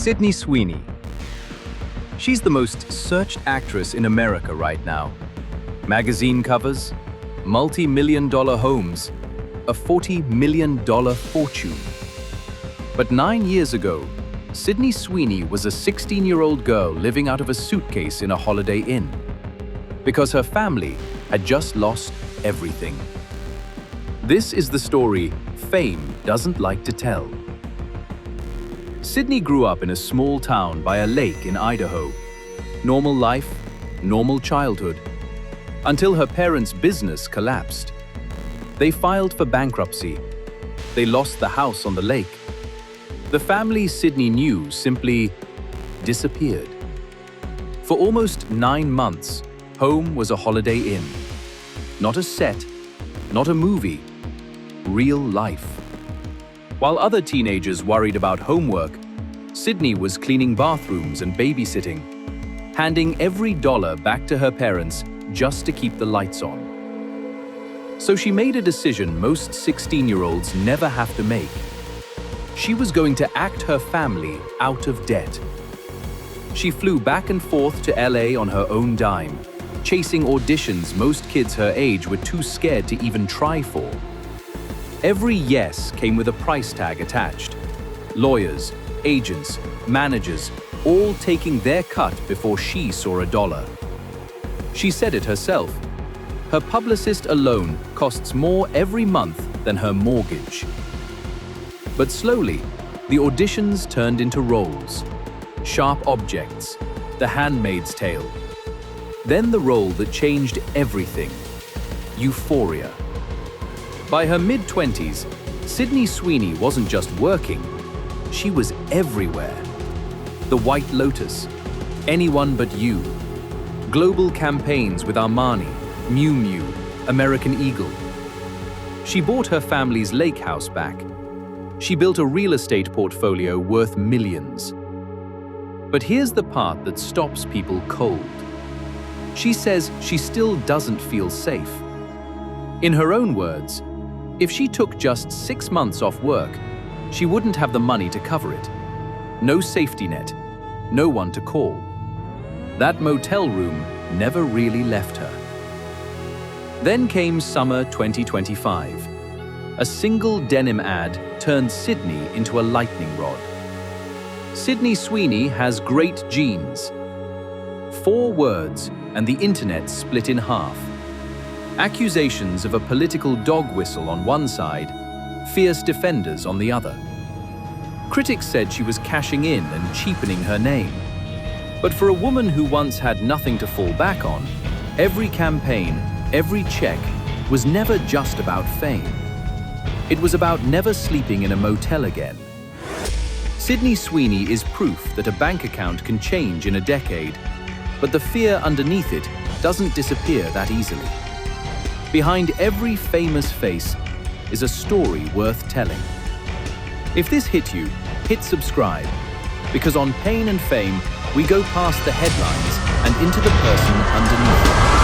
Sydney Sweeney. She's the most searched actress in America right now. Magazine covers, multi-million-dollar homes, a $40 million fortune. But 9 years ago, Sydney Sweeney was a 16-year-old girl living out of a suitcase in a Holiday Inn because her family had just lost everything. This is the story fame doesn't like to tell. Sydney grew up in a small town by a lake in Idaho. Normal life, normal childhood, until her parents' business collapsed. They filed for bankruptcy. They lost the house on the lake. The family Sydney knew simply disappeared. For almost 9 months, home was a Holiday Inn. Not a set, not a movie, real life. While other teenagers worried about homework, Sydney was cleaning bathrooms and babysitting, handing every dollar back to her parents just to keep the lights on. So she made a decision most 16-year-olds never have to make. She was going to act her family out of debt. She flew back and forth to LA on her own dime, chasing auditions most kids her age were too scared to even try for. Every yes came with a price tag attached. Lawyers, agents, managers, all taking their cut before she saw a dollar. She said it herself. Her publicist alone costs more every month than her mortgage. But slowly, the auditions turned into roles. Sharp Objects, The Handmaid's Tale. Then the role that changed everything, Euphoria. By her mid-20s, Sydney Sweeney wasn't just working, she was everywhere. The White Lotus, Anyone But You, global campaigns with Armani, Miu Miu, American Eagle. She bought her family's lake house back. She built a real estate portfolio worth millions. But here's the part that stops people cold. She says she still doesn't feel safe. In her own words, if she took just 6 months off work, she wouldn't have the money to cover it. No safety net, no one to call. That motel room never really left her. Then came summer 2025. A single denim ad turned Sydney into a lightning rod. Sydney Sweeney has great genes. 4 words and the internet split in half. Accusations of a political dog whistle on one side, fierce defenders on the other. Critics said she was cashing in and cheapening her name. But for a woman who once had nothing to fall back on, every campaign, every check was never just about fame. It was about never sleeping in a motel again. Sydney Sweeney is proof that a bank account can change in a decade, but the fear underneath it doesn't disappear that easily. Behind every famous face is a story worth telling. If this hit you, hit subscribe, because on Pain and Fame, we go past the headlines and into the person underneath.